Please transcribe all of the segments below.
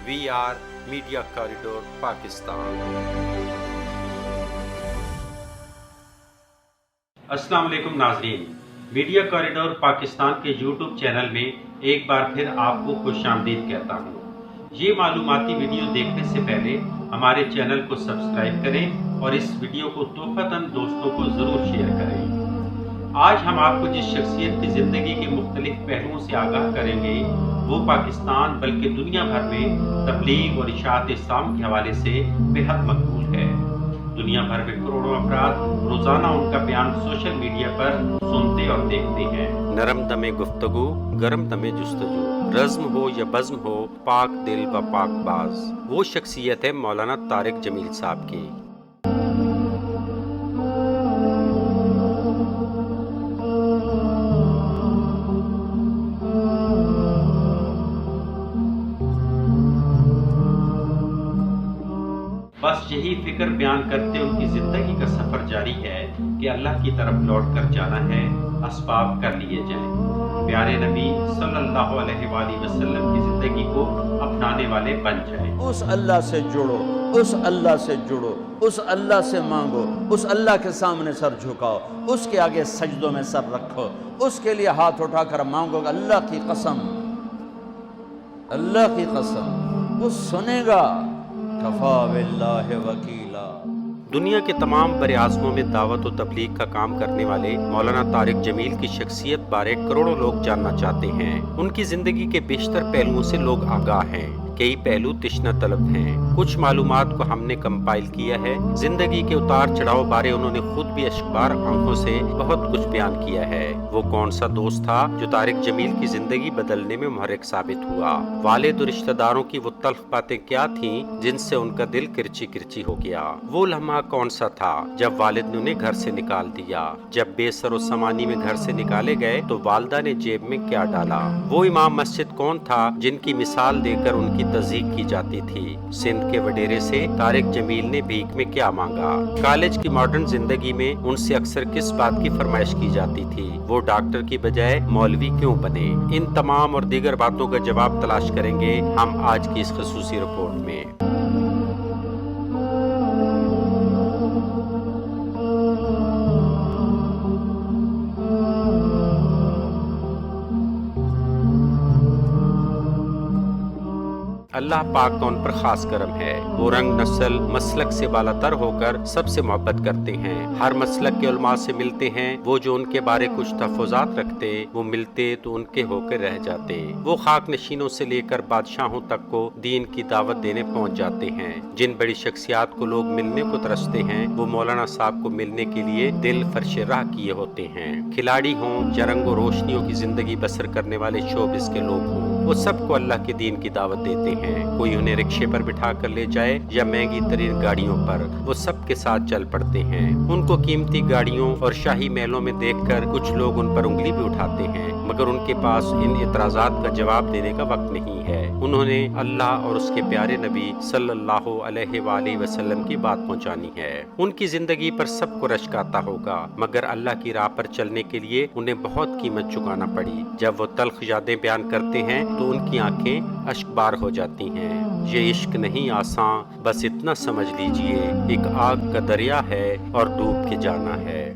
VR media corridor Pakistan. अस्सलाम वालेकुम नाजरीन, मीडिया कॉरिडोर पाकिस्तान के YouTube चैनल में एक बार फिर आपको खुशामदीद कहता हूँ। ये मालूमाती वीडियो देखने से पहले हमारे चैनल को सब्सक्राइब करें और इस वीडियो को तोहफतन दोस्तों को ज़रूर शेयर करें। आज हम आपको जिस शख्सियत की ज़िंदगी के मुख्तलिफ पहलुओं से आगाह करेंगे वो पाकिस्तान बल्कि दुनिया भर में तबलीग और इशाअत इस्लाम के हवाले से बेहद मकबूल है। दुनिया भर में करोड़ों अफराद रोज़ाना उनका बयान सोशल मीडिया पर सुनते और देखते हैं। नरम दमे गुफ्तगू, गरम दमे जुस्तजू, रज़्म हो या बज़्म हो, पाक दिल व पाक बाज। वो शख्सियत है मौलाना तारिक जमील साहब की। बस यही फिक्र बयान करते उनकी जिंदगी का सफर जारी है कि अल्लाह की तरफ लौट कर जाना है, असबाब कर लिए जाएं। प्यारे नबी सल्लल्लाहु अलैहि वसल्लम की जिंदगी को अपनाने वाले बन जाएं। उस अल्लाह से जुड़ो, उस अल्लाह से जुड़ो, उस अल्लाह से मांगो, उस अल्लाह के सामने सर झुकाओ, उसके आगे सजदों में सर रखो, उसके लिए हाथ उठाकर मांगो। अल्लाह की कसम, अल्लाह की कसम, वो सुनेगा। कफा बिल्लाहि वकीला। दुनिया के तमाम बरे-आज़मों में दावत और तबलीग का काम करने वाले मौलाना तारिक जमील की शख्सियत बारे करोड़ों लोग जानना चाहते हैं। उनकी जिंदगी के बेशतर पहलुओं से लोग आगाह हैं, कई पहलू तिश्ना तलब हैं। कुछ मालूमात को हमने कंपाइल किया है। जिंदगी के उतार चढ़ाव बारे उन्होंने खुद भी अश्कबार आंखों से बहुत कुछ बयान किया है। वो कौन सा दोस्त था जो तारिक जमील की जिंदगी बदलने में मुहर्रिक साबित हुआ? वालिद और रिश्तेदारों की वो तल्ख बातें क्या थीं जिनसे उनका दिल किरची किरची हो गया? वो लम्हा कौन सा था जब वालिद ने उन्हें घर से निकाल दिया? जब बेसर और समानी में घर से निकाले गए तो वालिदा ने जेब में क्या डाला? वो इमाम मस्जिद कौन था जिनकी मिसाल देकर उनकी तज़ीक की जाती थी? सिंध के वडेरे से तारिक जमील ने भीख में क्या मांगा? कॉलेज की मॉडर्न जिंदगी में उनसे अक्सर किस बात की फरमाइश की जाती थी? वो डॉक्टर की बजाय मौलवी क्यों बने? इन तमाम और दीगर बातों का जवाब तलाश करेंगे हम आज की इस ख़ुसूसी रिपोर्ट में। अल्लाह पाक तो उन पर खास करम है। वो रंग नस्ल मसलक से बालातर होकर सबसे मोहब्बत करते हैं। हर मसलक के उलमा से मिलते हैं। वो जो उनके बारे कुछ तहफ़्फ़ुज़ात रखते वो मिलते तो उनके होकर रह जाते। वो खाक नशीनों से लेकर बादशाहों तक को दीन की दावत देने पहुँच जाते हैं। जिन बड़ी शख्सियात को लोग मिलने को तरसते हैं वो मौलाना साहब को मिलने के लिए दिल फर्शे राह किए होते हैं। खिलाड़ी हों या रंगो रोशनियों की जिंदगी बसर करने वाले शोबिस के लोग हों, वो सबको अल्लाह के दीन की दावत देते हैं। कोई उन्हें रिक्शे पर बिठा कर ले जाए या महंगी तरीन गाड़ियों पर, वो सबके साथ चल पड़ते हैं। उनको कीमती गाड़ियों और शाही महलों में देखकर कुछ लोग उन पर उंगली भी उठाते हैं, मगर उनके पास इन इतराजात का जवाब देने का वक्त नहीं है। उन्होंने अल्लाह और उसके प्यारे नबी सल्लल्लाहु अलैहि वसल्लम की बात पहुंचानी है। उनकी जिंदगी पर सबको रश्क आता होगा, मगर अल्लाह की राह पर चलने के लिए उन्हें बहुत कीमत चुकाना पड़ी। जब वो तल्ख यादें बयान करते हैं तो उनकी आंखें अश्कबार हो जाती हैं। ये इश्क नहीं आसान, बस इतना समझ लीजिए, एक आग का दरिया है और डूब के जाना है।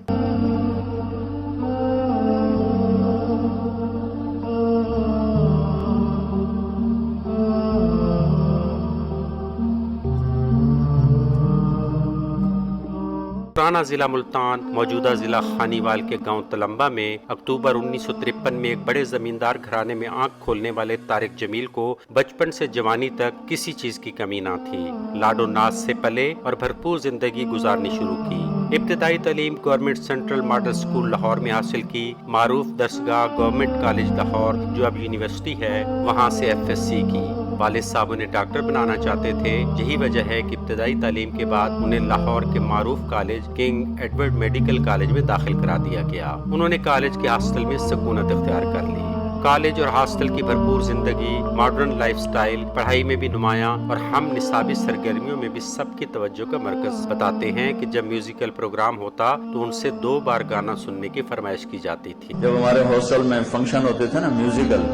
पुराना जिला मुल्तान मौजूदा जिला खानीवाल के गांव तलम्बा में अक्टूबर 1953 में एक बड़े जमींदार घराने में आंख खोलने वाले तारिक जमील को बचपन से जवानी तक किसी चीज की कमी ना थी। लाडो नाज से पले और भरपूर जिंदगी गुजारनी शुरू की। इब्तिदाई तालीम government central model school Lahore में हासिल की। मारूफ दरसगाह गवर्नमेंट कॉलेज लाहौर जो अब यूनिवर्सिटी है वहाँ से FSc की। वालिद साहब उन्हें डॉक्टर बनाना चाहते थे। यही वजह है कि इब्तिदाई तालीम के बाद उन्हें लाहौर के मारूफ college king Edward medical college में दाखिल करा दिया गया। उन्होंने कॉलेज के हॉस्टल में सुकूनत इख्तियार कर ली। कॉलेज और हॉस्टल की भरपूर जिंदगी, मॉडर्न लाइफस्टाइल, पढ़ाई में भी नुमायां और हम निसाबी सरगर्मियों में भी सबकी तवज्जो का मरकज। बताते हैं कि जब म्यूजिकल प्रोग्राम होता तो उनसे 2 बार गाना सुनने की फरमाइश की जाती थी। जब हमारे हॉस्टल में फंक्शन होते थे ना म्यूजिकल,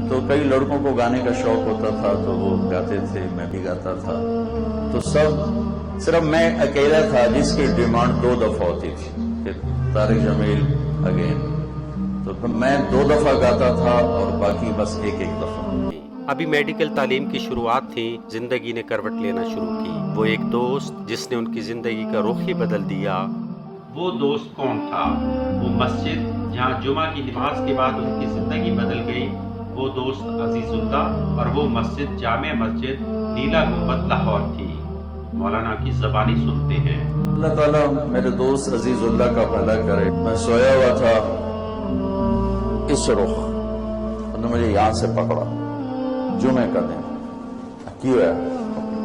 تو کئی لڑکوں کو گانے کا شوق ہوتا تھا تو وہ گاتے تھے، میں بھی گاتا تھا، تو صرف میں اکیلا تھا جس کی ڈیمانڈ 2 دفعہ ہوتی تھی کہ طارق جمیل اگین، تو میں 2 دفعہ گاتا تھا اور باقی بس ایک دفعہ۔ ابھی میڈیکل تعلیم کی شروعات تھی، زندگی نے کروٹ لینا شروع کی۔ وہ ایک دوست جس نے ان کی زندگی کا رخ ہی بدل دیا، وہ دوست کون تھا؟ وہ مسجد جہاں جمعہ کی نماز کے بعد ان کی زندگی بدل گئی، وہ دوست عزیز اللہ، اور وہ مسجد جامع مسجد نیلا گنبد لاہور تھی۔ مولانا کی زبانی سنتے ہیں۔ اللہ تعالیٰ میرے دوست عزیز اللہ کا بھلا کرے۔ میں سویا ہوا تھا، اس رخ انہوں نے مجھے یہاں سے پکڑا، جمعے کا دن کیوں ہے،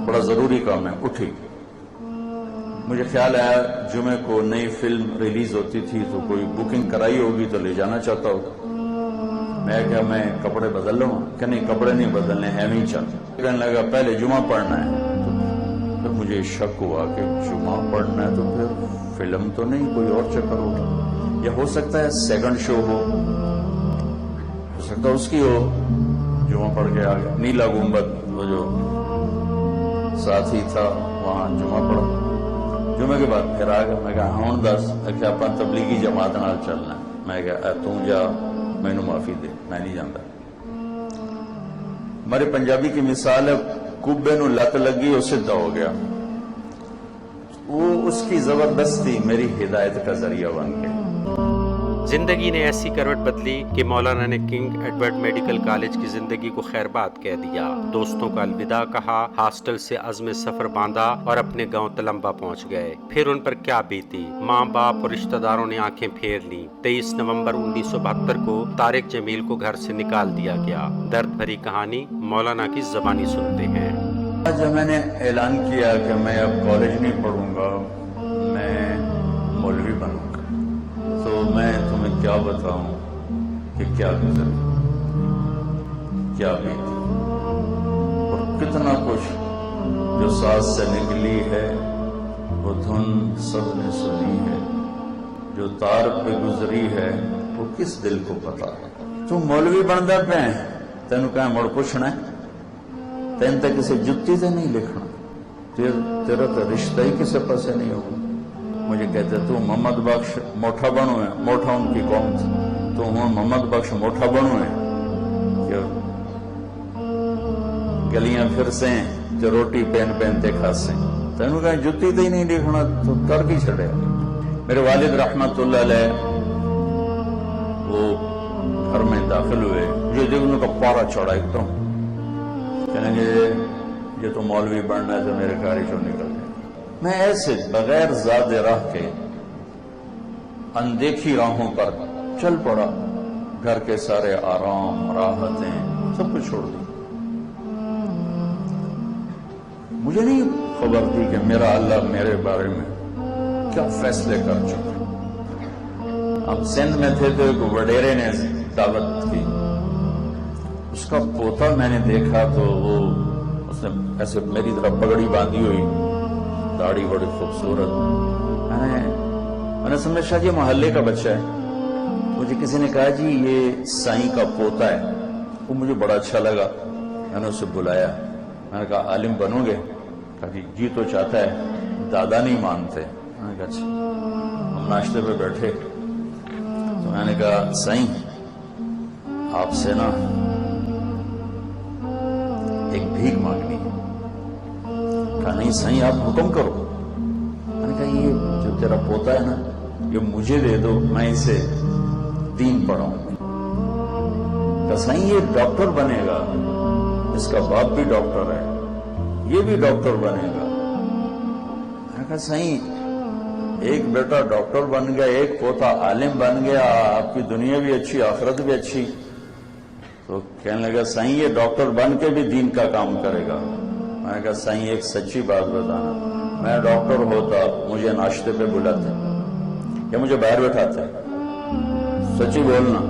بڑا ضروری کام ہے، اٹھی۔ مجھے خیال آیا جمعے کو نئی فلم ریلیز ہوتی تھی تو کوئی بکنگ کرائی ہوگی تو لے جانا چاہتا ہوگا۔ میں کیا میں کپڑے بدل لوں؟ کہ نہیں، کپڑے نہیں بدلنے ہیں، نہیں چاہتا۔ کہنے لگا پہلے جمعہ پڑھنا ہے۔ پھر مجھے شک ہوا کہ جمعہ پڑھنا ہے تو پھر فلم تو نہیں، کوئی اور چکر ہوگا، یا ہو سکتا ہے سیکنڈ شو ہو سکتا ہے اس کی ہو۔ جمعہ پڑھ کے آ گیا نیلا گنبد، وہ جو ساتھی تھا وہاں جمعہ پڑھا۔ جمعے کے بعد پھر آ گیا، میں کہا ہاں دس کہ اپنا تبلیغی جماعت نال چلنا ہے۔ میں کہا تم جا، مینوں معافی دے، میں نہیں جانتا۔ ہمارے پنجابی کی مثال ہے، کبے نو لت لگی وہ سدھا ہو گیا، وہ اس کی زبردستی میری ہدایت کا ذریعہ بن گئی۔ زندگی نے ایسی کروٹ بدلی کہ مولانا نے کنگ ایڈورڈ میڈیکل کالج کی زندگی کو خیر بات کہہ دیا، دوستوں کا الوداع کہا، ہاسٹل سے عزم سفر باندھا اور اپنے گاؤں تلمبا پہنچ گئے۔ پھر ان پر کیا بیتی، ماں باپ اور رشتہ داروں نے آنکھیں پھیر لیں۔ 23 نومبر 1972 کو طارق جمیل کو گھر سے نکال دیا گیا۔ درد بھری کہانی مولانا کی زبانی سنتے ہیں۔ جب میں نے اعلان کیا کہ میں اب کالج نہیں پڑھوں گا، میں مولوی بنوں گا، تو میں تمہیں کیا بتاؤں کہ کیا گزر، کیا بیتی اور کتنا کچھ جو سانس سے نکلی ہے وہ دھن سب نے سنی ہے، جو تار پہ گزری ہے وہ کس دل کو پتا ہے۔ تم مولوی بندا پہ تینوں کہیں مڑ پوچھنا ہے، تین تک کسی جتی سے نہیں لکھنا، تیرا تو رشتہ ہی کسی پاسے نہیں ہوگا۔ مجھے کہتے تو محمد بخش موٹھا بنو ہے، موٹھا ان کی قوم تھی، تو ہوں محمد بخش موٹھا بنو ہے کہ گلیاں پھر سے جو روٹی پہنتے کھاسیں، تینوں کہیں جتی تے ہی نہیں لکھنا تو کر کی چھڑے۔ میرے والد رحمت اللہ علیہ وہ گھر میں داخل ہوئے، مجھے دیکھنے کا پارا چڑھا ایک دم، کہنے گے یہ تو مولوی بننا ہے، تو میرے کاری چوں نکل گئے۔ میں ایسے بغیر زاد راہ کے اندیکھی راہوں پر چل پڑا، گھر کے سارے آرام راحتیں سب کچھ چھوڑ دی۔ مجھے نہیں خبر تھی کہ میرا اللہ میرے بارے میں کیا فیصلے کر چکا۔ ہم سندھ میں تھے تو ایک وڈیرے نے دعوت کی، اس کا پوتا میں نے دیکھا تو وہ اس نے ایسے میری طرف پگڑی باندھی ہوئی، داڑھی بڑی خوبصورت، میں نے سمجھا یہ محلے کا بچہ ہے۔ مجھے کسی نے کہا جی یہ سائیں کا پوتا ہے، وہ مجھے بڑا اچھا لگا، میں نے اسے بلایا، میں نے کہا عالم بنو گے؟ کہا جی تو چاہتا ہے، دادا نہیں مانتے۔ میں نے کہا اچھا۔ ہم ناشتے پہ بیٹھے تو میں نے کہا سائیں آپ سے نا ایک بھیک مانگنی ہے۔ کہا نہیں سائیں آپ حکم کرو۔ میں نے کہا یہ جو تیرا پوتا ہے نا یہ مجھے دے دو، میں اسے دین پڑھاؤں۔ کہا سائیں یہ ڈاکٹر بنے گا، اس کا باپ بھی ڈاکٹر ہے، یہ بھی ڈاکٹر بنے گا۔ میں نے کہا سائیں ایک بیٹا ڈاکٹر بن گیا، ایک پوتا عالم بن گیا، آپ کی دنیا بھی اچھی آخرت بھی اچھی۔ تو کہنے لگا سائیں یہ ڈاکٹر بن کے بھی دین کا کام کرے گا۔ میں نے کہا سائیں ایک سچی بات بتانا، میں ڈاکٹر ہوتا مجھے ناشتے پہ بلاتے یا مجھے باہر بٹھاتے؟ سچی بولنا۔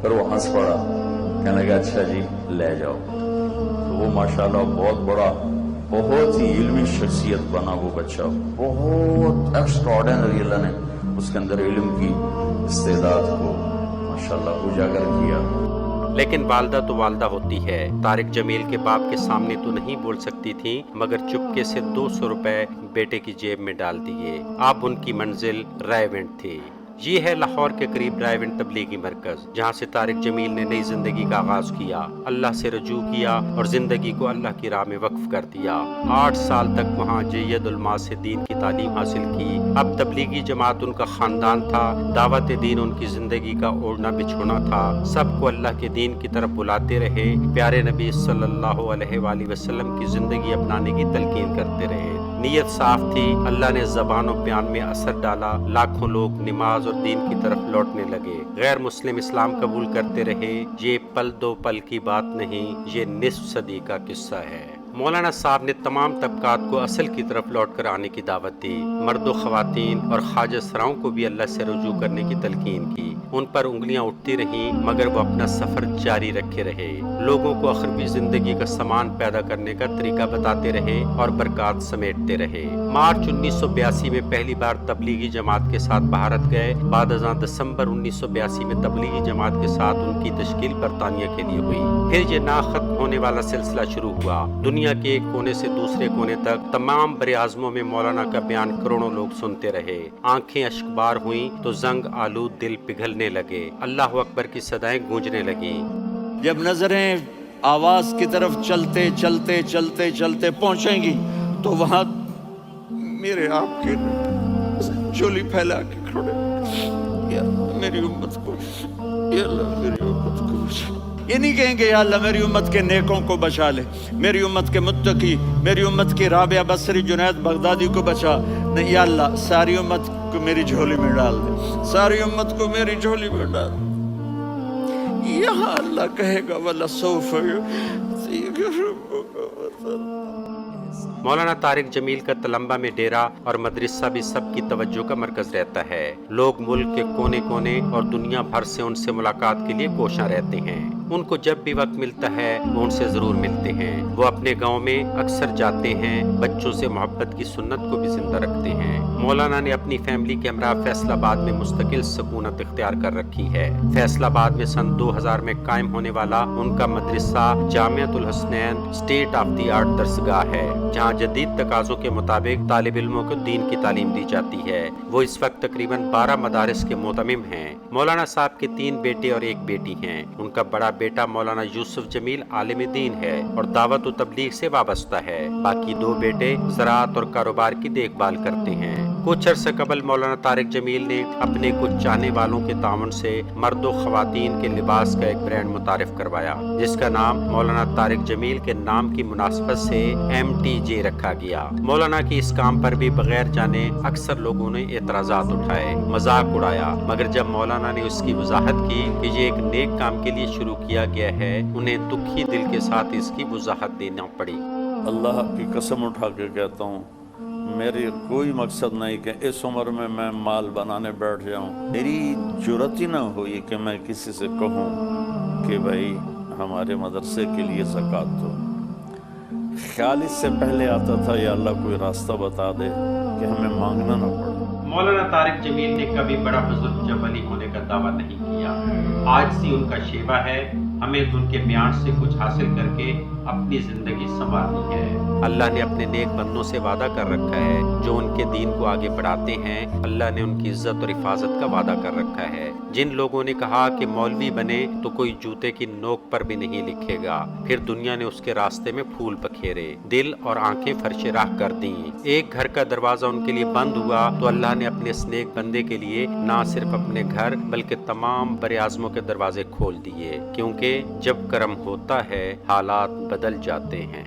پھر وہ ہنس پڑا، کہنے لگا اچھا جی لے جاؤ۔ تو وہ ماشاءاللہ بہت بڑا، بہت ہی علمی شخصیت بنا وہ بچہ، بہت ایکسٹراڈنری اللہ نے اس کے اندر علم کی استعداد کو ماشاءاللہ اجاگر کیا۔ लेकिन वालदा तो वालदा होती है। तारिक जमील के बाप के सामने तो नहीं बोल सकती थी, मगर चुपके से 200 रुपए बेटे की जेब में डाल दिए। अब उनकी मंजिल रायवेंट थी। ये है लाहौर के करीब रायवेंट तबलीगी मरकज, जहाँ से तारिक जमील ने नई जिंदगी का आगाज किया, अल्लाह से रजू किया और जिंदगी को अल्लाह की राह में वक्फ कर दिया। 8 साल तक वहाँ जय्यद उलमा से दीन की तालीम हासिल की। अब तबलीगी जमात उनका खानदान था, दावत दीन उनकी जिंदगी का ओढ़ना बिछोना था। सबको अल्लाह के दीन की तरफ बुलाते रहे, प्यारे नबी सल्लल्लाहु अलैहि वसल्लम की जिंदगी अपनाने की तलकीन करते रहे। नीयत साफ थी, अल्लाह ने ज़बान और बयान में असर डाला। लाखों लोग नमाज और दीन की तरफ लौटने लगे। गैर मुस्लिम इस्लाम कबूल करते रहे। ये पल दो पल की बात नहीं, ये निस्फ सदी का किस्सा है। मौलाना साहब ने तमाम तबकात को असल की तरफ लौट कर आने की दावत दी। मर्दों, ख़वातीन और ख्वाजा सराओं को भी अल्लाह से रुजू करने की तलकीन की। उन पर उंगलियां उठती रहीं, मगर वो अपना सफ़र जारी रखे रहे। लोगों को अखरबी ज़िंदगी का सामान पैदा करने का तरीका बताते रहे और बरक़ात समेटते रहे। मार्च 1982 में पहली बार तबलीगी जमात के साथ भारत गए। बाद अज़ां दिसंबर 1982 में तबलीगी जमात के साथ उनकी तश्कील बरतानिया के लिए हुई। फिर ये ना खत्म होने वाला सिलसिला शुरू हुआ। दुनिया के एक कोने से दूसरे कोने तक तमाम बरे-आज़मों में मौलाना का बयान करोड़ों लोग सुनते रहे। आंखें अश्कबार हुई तो जंग आलूद दिल पिघलने लगे। अल्लाह अकबर की सदाएं गूंजने लगी। जब नजरें आवाज की तरफ चलते चलते चलते चलते पहुंचेंगी तो वहां मेरे आपके झोली फैला के खड़े, या मेरी उम्मत को, या अल्लाह मेरी उम्मत को बचा। ये नहीं कहेंगे या अल्लाह मेरी उम्मत के नेकों को बचा ले, मेरी उम्मत के मुत्तकी, मेरी उम्मत की राबिया बसरी जुनैद बगदादी को बचा। नहीं, या अल्लाह सारी उम्मत को मेरी झोली में डाल दे, सारी उम्मत को मेरी झोली में डाल दे। यहाँ अल्लाह कहेगा वला सौफ। मौलाना तारिक जमील का तलम्बा में डेरा और मदरसा भी सबकी तवज्जो का मरकज रहता है। लोग मुल्क के कोने कोने और दुनिया भर से उनसे मुलाकात के लिए कोशां रहते हैं। उनको जब भी वक्त मिलता है वो उनसे जरूर मिलते हैं। वो अपने गांव में अक्सर जाते हैं, बच्चों से मोहब्बत की सुन्नत को भी जिंदा रखते हैं। मौलाना ने अपनी फैमिली के हमरा फैसलाबाद में मुस्तकिल सकूनत इख्तियार कर रखी है। फैसलाबाद में सन 2000 में कायम होने वाला उनका मदरसा Jamiatul Hasnain state of the art दरसगाह है, जहाँ जदीद तकाज़ों के मुताबिक तालिब इल्मों को दीन की तालीम दी जाती है। वो इस वक्त तकरीबन 12 मदारिस के मोतमिम हैं। मौलाना साहब के 3 बेटे और 1 बेटी हैं। उनका बड़ा बेटा मौलाना यूसुफ जमील आलिम दीन है और दावत और तबलीग से वाबस्ता है। बाकी 2 बेटे ज़राअत और कारोबार की देखभाल करते हैं। कुछ अरसे कबल मौलाना तारिक जमील ने अपने कुछ चाहने वालों के ताउन से मर्दों ख़वातीन के लिबास का एक ब्रांड मुतारिफ करवाया, जिसका नाम मौलाना तारिक जमील के नाम की मुनासबत से MTJ रखा गया। मौलाना की इस काम पर भी बगैर जाने अक्सर लोगों ने एतराज़ात उठाए, मजाक उड़ाया, मगर जब मौलाना ने उसकी वजाहत की कि ये एक नेक काम के लिए शुरू किया गया है, उन्हें दुखी दिल के साथ इसकी वजाहत देना पड़ी। अल्लाह की कसम उठा के कहता हूँ, मेरी कोई मकसद नहीं कि इस उम्र में मैं माल बनाने बैठ जाऊँ। मेरी जुर्रत ही ना हुई कि मैं किसी से कहूँ कि भाई हमारे मदरसे के लिए ज़कात दो। ख्याल इससे पहले आता था या अल्लाह कोई रास्ता बता दे कि हमें मांगना ना पड़े। मौलाना तारिक जमील ने कभी बड़ा बुजुर्ग जब वली होने का दावा नहीं किया। आज सी उनका शेवा है, हमें तो उनके बयान से कुछ हासिल करके अपनी जिंदगी संवारनी है। अल्लाह ने अपने नेक बंदों से वादा कर रखा है, जो उनके दीन को आगे बढ़ाते हैं। अल्लाह ने उनकी इज्जत और हिफाजत का वादा कर रखा है। जिन लोगों ने कहा कि मौलवी बने तो कोई जूते की नोक पर भी नहीं लिखेगा, फिर दुनिया ने उसके रास्ते में फूल बखेरे, दिल और आंखें फर्शे राह कर दी। एक घर का दरवाजा उनके लिए बंद हुआ तो अल्लाह ने अपने इस नेक बंदे के लिए ना सिर्फ अपने घर बल्कि तमाम बरे आज़मों के दरवाजे खोल दिए, क्योंकि जब करम होता है हालात बदल जाते हैं।